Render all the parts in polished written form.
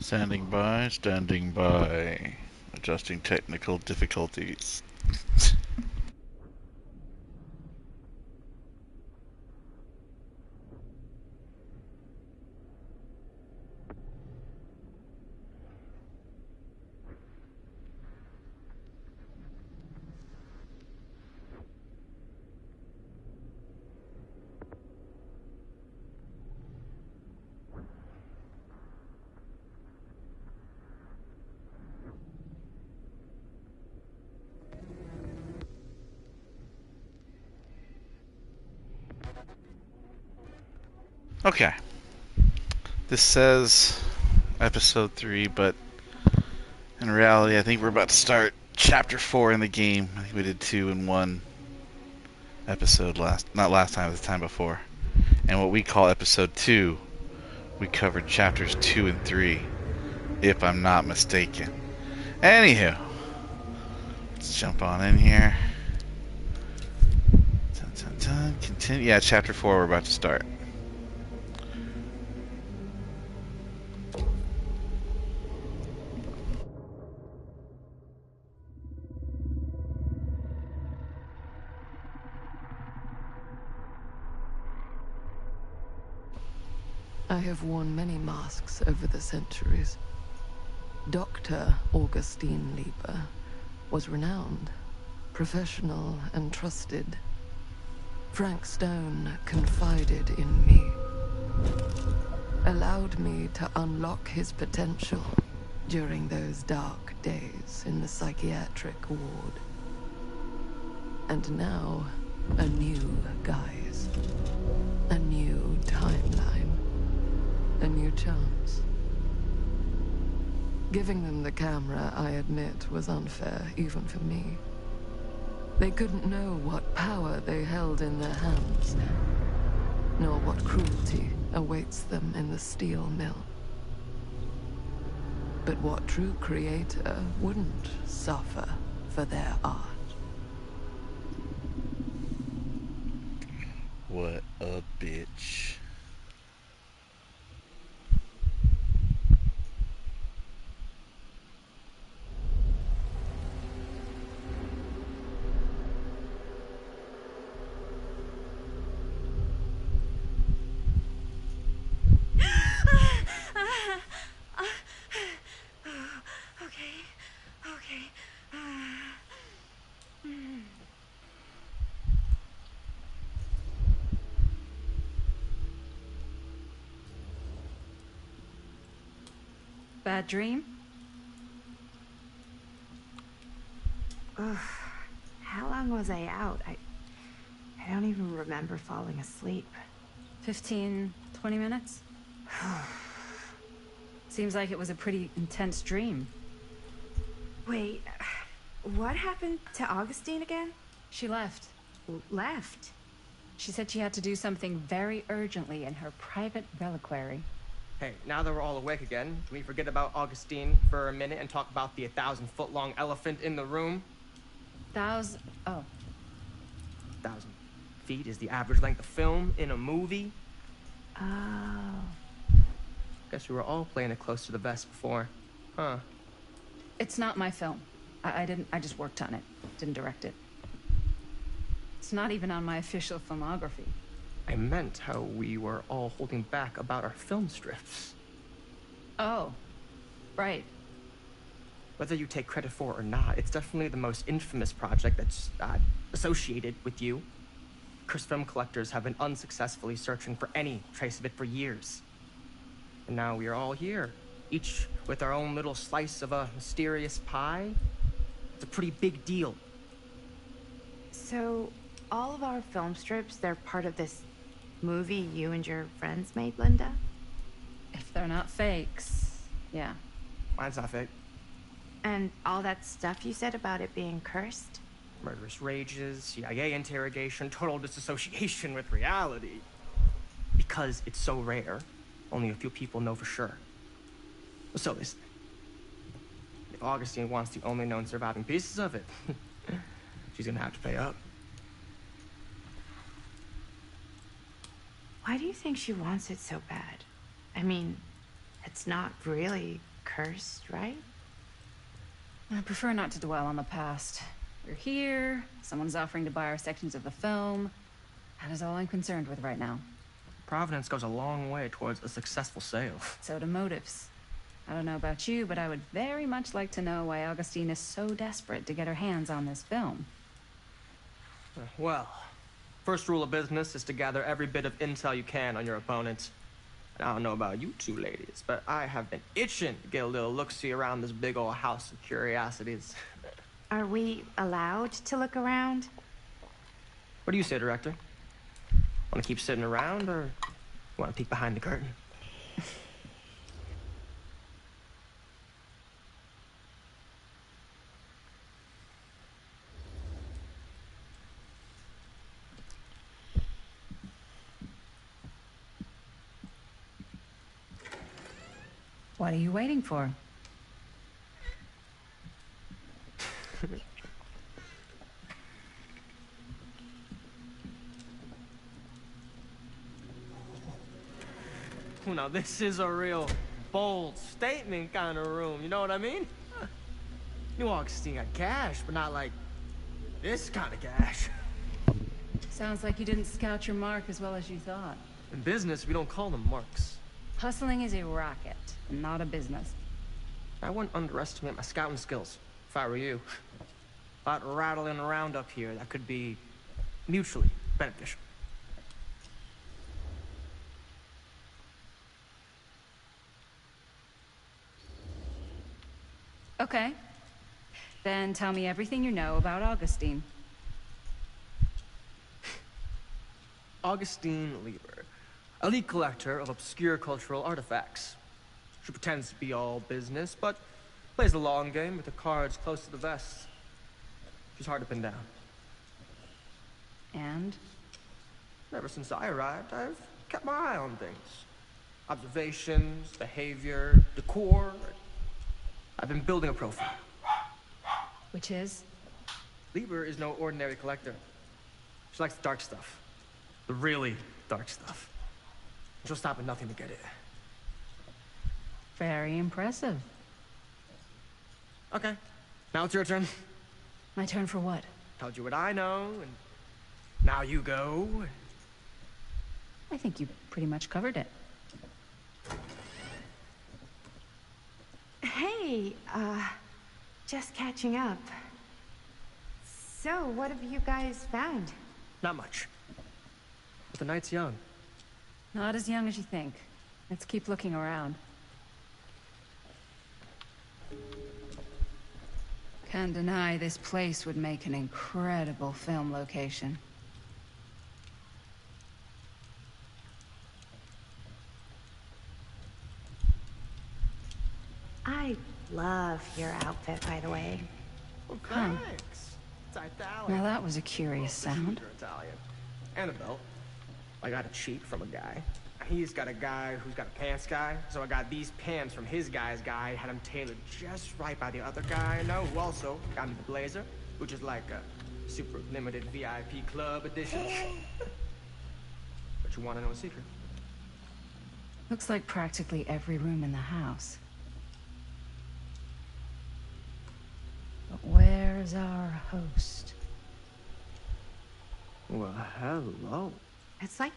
Standing by, standing by. Adjusting technical difficulties. Okay. This says episode 3, but in reality, I think we're about to start chapter 4 in the game. I think we did 2 in 1 episode not last time, the time before. And what we call episode 2, we covered chapters 2 and 3, if I'm not mistaken. Anywho, let's jump on in here. Dun, dun, dun. Continue. Yeah, chapter 4, we're about to start. I have worn many masks over the centuries. Dr. Augustine Lieber was renowned, professional, and trusted. Frank Stone confided in me, allowed me to unlock his potential during those dark days in the psychiatric ward. And now, a new guise, a new timeline. A new chance. Giving them the camera, I admit, was unfair, even for me. They couldn't know what power they held in their hands, nor what cruelty awaits them in the steel mill. But what true creator wouldn't suffer for their art? What a bitch. Bad dream? Ugh. How long was I out? I don't even remember falling asleep. 15, 20 minutes? Seems like it was a pretty intense dream. Wait, what happened to Augustine again? She left. Left? She said she had to do something very urgently in her private reliquary. Hey, now that we're all awake again, can we forget about Augustine for a minute and talk about the 1,000-foot-long elephant in the room? Oh. 1,000 feet is the average length of film in a movie. Oh. Guess we were all playing it close to the vest before. Huh. It's not my film. I just worked on it. Didn't direct it. It's not even on my official filmography. I meant how we were all holding back about our film strips. Oh. Right. Whether you take credit for it or not, it's definitely the most infamous project that's associated with you. Cursed film collectors have been unsuccessfully searching for any trace of it for years. And now we are all here, each with our own little slice of a mysterious pie. It's a pretty big deal. So, all of our film strips, they're part of this movie you and your friends made, Linda? If they're not fakes, yeah. Mine's not fake. And all that stuff you said about it being cursed? Murderous rages, CIA interrogation, total disassociation with reality. Because it's so rare, only a few people know for sure. So listen, if Augustine wants the only known surviving pieces of it, she's gonna have to pay up. Why do you think she wants it so bad? I mean, it's not really cursed, right? I prefer not to dwell on the past. We're here, someone's offering to buy our sections of the film. That is all I'm concerned with right now. Providence goes a long way towards a successful sale. So do motives. I don't know about you, but I would very much like to know why Augustine is so desperate to get her hands on this film. Well, first rule of business is to gather every bit of intel you can on your opponent. And I don't know about you two ladies, but I have been itching to get a little look-see around this big old house of curiosities. Are we allowed to look around? What do you say, director? Want to keep sitting around, or want to peek behind the curtain? What are you waiting for? Now, this is a real bold statement kind of room, you know what I mean? New Augustine got cash, but not like this kind of cash. Sounds like you didn't scout your mark as well as you thought. In business, we don't call them marks. Hustling is a racket, not a business. I wouldn't underestimate my scouting skills, if I were you. A lot rattling around up here that could be mutually beneficial. Okay. Then tell me everything you know about Augustine. Augustine Lieber, elite collector of obscure cultural artifacts. She pretends to be all business, but plays the long game with the cards close to the vest. She's hard to pin down. And? Ever since I arrived, I've kept my eye on things. Observations, behavior, decor. I've been building a profile. Which is? Lieber is no ordinary collector. She likes the dark stuff. The really dark stuff. She'll stop at nothing to get it. Very impressive. Okay, now it's your turn. My turn for what? Told you what I know, and now you go. I think you pretty much covered it. Hey, just catching up. So, what have you guys found? Not much. But the night's young. Not as young as you think. Let's keep looking around. Can't deny this place would make an incredible film location. I love your outfit, by the way. Well, thanks. It's Italian. Now that was a curious sound. You're Italian. And a belt. I got a cheat from a guy. He's got a guy who's got a pants guy, so I got these pants from his guy's guy, had them tailored just right by the other guy I know, who also got me the blazer, which is like a super limited VIP club edition. But you want to know a secret? Looks like practically every room in the house. But where's our host? Well, hello. It's like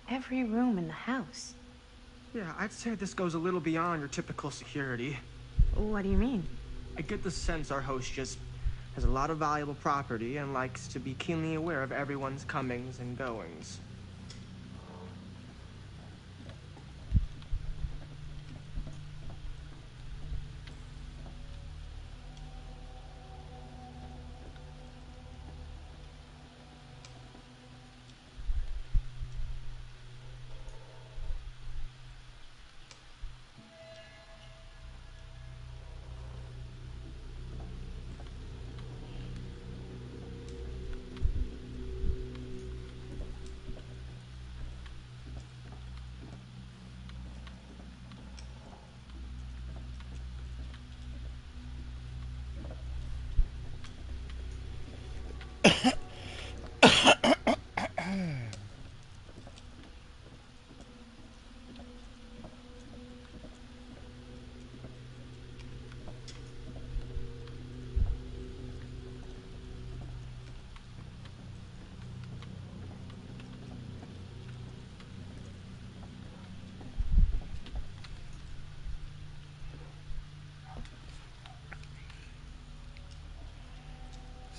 every room in the house. Yeah, I'd say this goes a little beyond your typical security. What do you mean? I get the sense our host just has a lot of valuable property and likes to be keenly aware of everyone's comings and goings.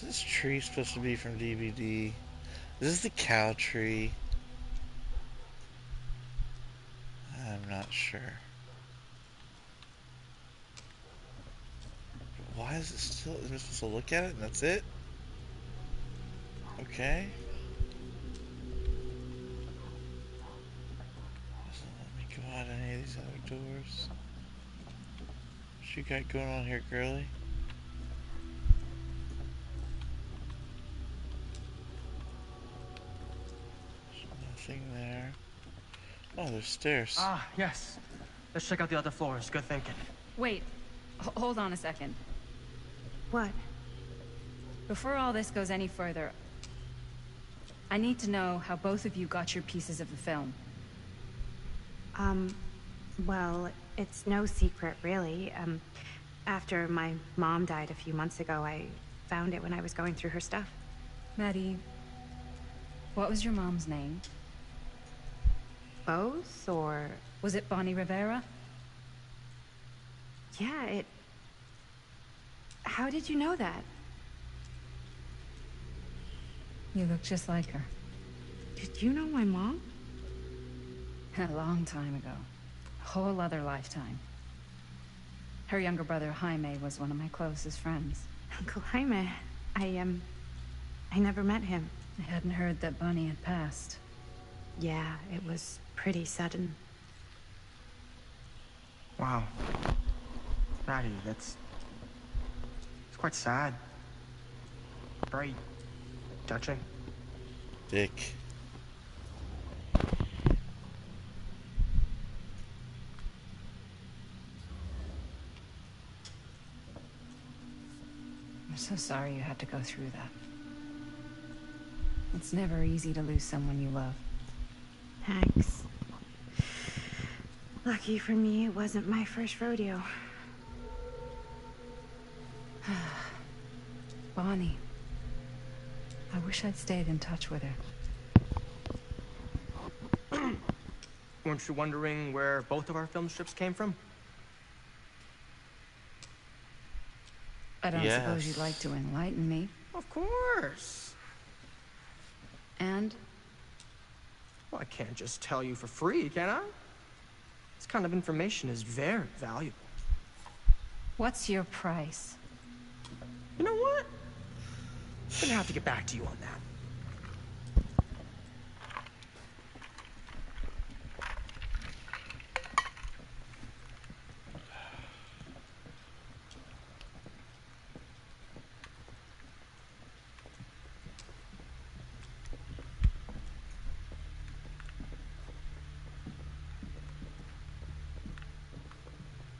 this tree supposed to be from DVD? Is this the cow tree? I'm not sure. Why is it still... Am I supposed to look at it and that's it? Okay. Doesn't let me go out any of these other doors. What you got going on here, girly? There's nothing there. Oh, there's stairs. Ah, yes. Let's check out the other floors. Good thinking. Wait, hold on a second. What? Before all this goes any further, I need to know how both of you got your pieces of the film. Well, it's no secret, really. After my mom died a few months ago, I found it when I was going through her stuff. Maddie, what was your mom's name? Both, or... Was it Bonnie Rivera? Yeah, it... How did you know that? You look just like her. Did you know my mom? A long time ago. A whole other lifetime. Her younger brother, Jaime, was one of my closest friends. Uncle Jaime. I never met him. I hadn't heard that Bonnie had passed. Yeah, it was pretty sudden. Wow. Maddie, it's quite sad. Very touching. Dick. I'm so sorry you had to go through that. It's never easy to lose someone you love. Thanks. Lucky for me, it wasn't my first rodeo. Bonnie. I wish I'd stayed in touch with her. Weren't you wondering where both of our film strips came from? I don't Yes. suppose you'd like to enlighten me. Of course. And Well, I can't just tell you for free, can I? This kind of information is very valuable. what's your price? You know what? I'm gonna have to get back to you on that.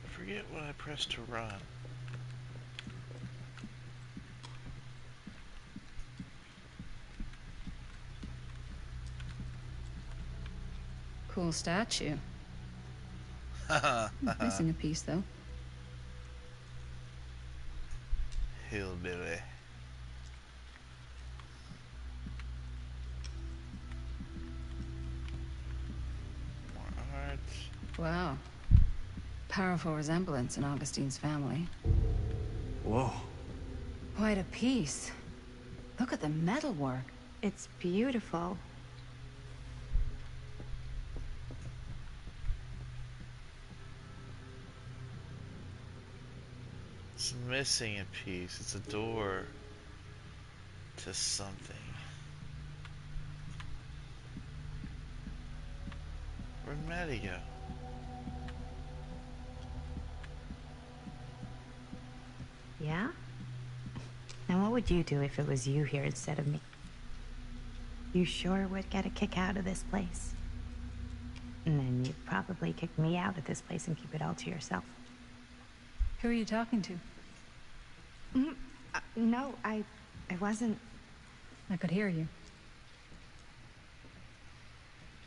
I forget what I pressed to run. Cool statue. Missing a piece, though. Hillbilly. More art. Wow. Powerful resemblance in Augustine's family. Whoa. Quite a piece. Look at the metalwork. It's beautiful. It's missing a piece. It's a door to something. Where'd Maddie go? Yeah? Now what would you do if it was you here instead of me? You sure would get a kick out of this place. And then you'd probably kick me out of this place and keep it all to yourself. Who are you talking to? No, I wasn't. I could hear you.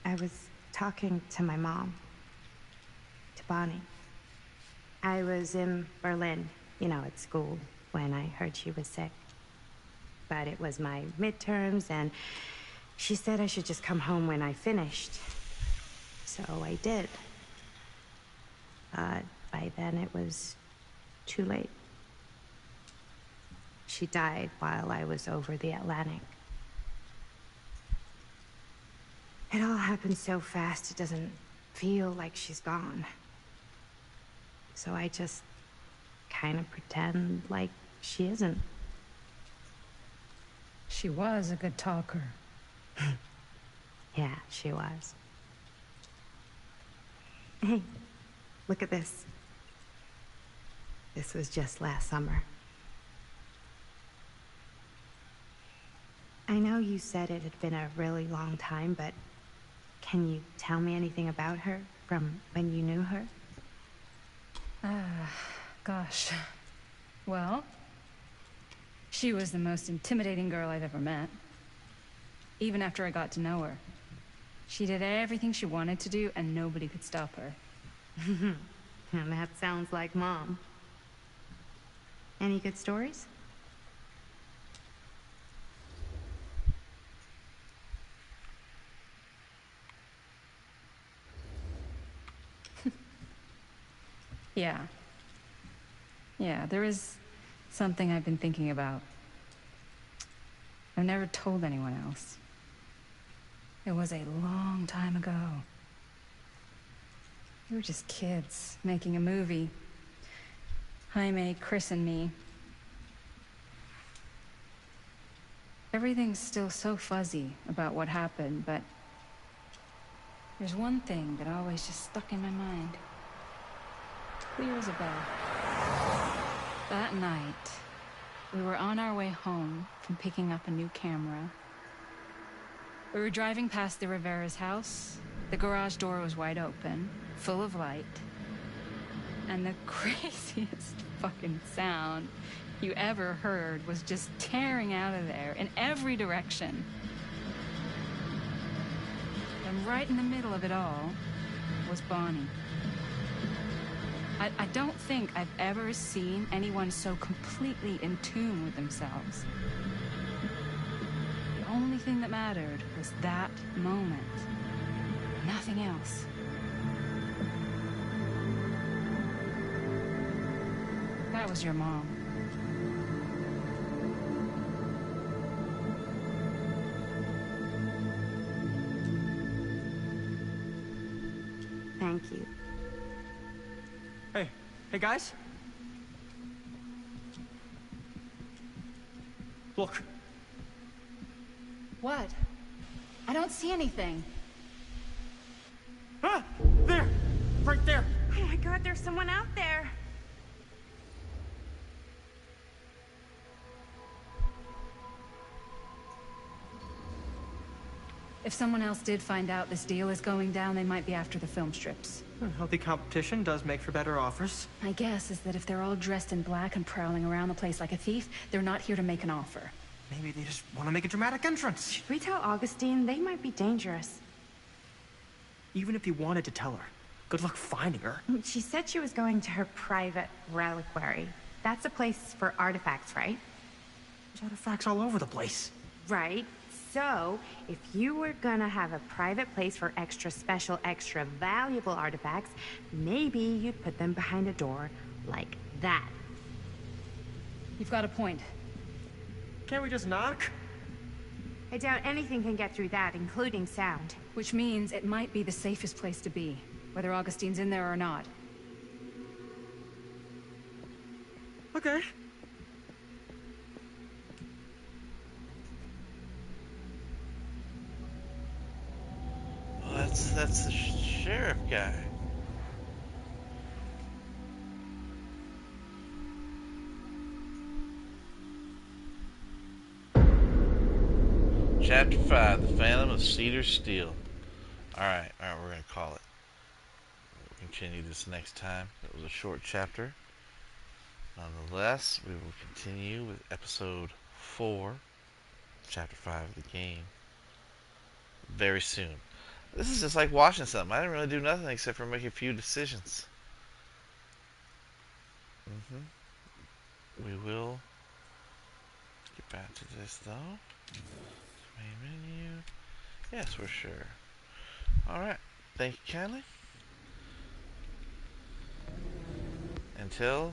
I was talking to my mom. To Bonnie. I was in Berlin, you know, at school, when I heard she was sick. But it was my midterms, and she said I should just come home when I finished. So I did. But by then it was too late. She died while I was over the Atlantic. It all happened so fast, it doesn't feel like she's gone. So I just kind of pretend like she isn't. She was a good talker. Yeah, she was. Hey, look at this. This was just last summer. I know you said it had been a really long time, but can you tell me anything about her from when you knew her? Gosh. Well, she was the most intimidating girl I've ever met. Even after I got to know her. She did everything she wanted to do, and nobody could stop her. And that sounds like Mom. Any good stories? Yeah. Yeah, there is something I've been thinking about. I've never told anyone else. It was a long time ago. We were just kids, making a movie. Jaime, Chris, and me. Everything's still so fuzzy about what happened, but there's one thing that always just stuck in my mind. Clear as a bell. That night, we were on our way home from picking up a new camera. We were driving past the Rivera's house. The garage door was wide open, full of light. And the craziest fucking sound you ever heard was just tearing out of there in every direction. And right in the middle of it all was Bonnie. I don't think I've ever seen anyone so completely in tune with themselves. The only thing that mattered was that moment. Nothing else. That was your mom. Thank you. Hey guys? Look. What? I don't see anything. Ah! There! Right there! Oh my God, there's someone out there. If someone else did find out this deal is going down, they might be after the film strips. Healthy competition does make for better offers. My guess is that if they're all dressed in black and prowling around the place like a thief, they're not here to make an offer. Maybe they just want to make a dramatic entrance. Should we tell Augustine? They might be dangerous. Even if you wanted to tell her, good luck finding her. She said she was going to her private reliquary. That's a place for artifacts, right? There's artifacts all over the place. Right. So, if you were gonna have a private place for extra special, extra valuable artifacts, maybe you'd put them behind a door like that. You've got a point. Can't we just knock? I doubt anything can get through that, including sound. Which means it might be the safest place to be, whether Augustine's in there or not. Okay. Well, that's the sheriff guy. Chapter 5, The Phantom of Cedar Steel. Alright, we're going to call it. We'll continue this next time. It was a short chapter. Nonetheless, we will continue with episode 4, chapter 5 of the game, very soon. This is just like watching something. I didn't really do nothing except for make a few decisions. We will get back to this though. Main menu. Yes, we're sure. Alright. Thank you kindly. Until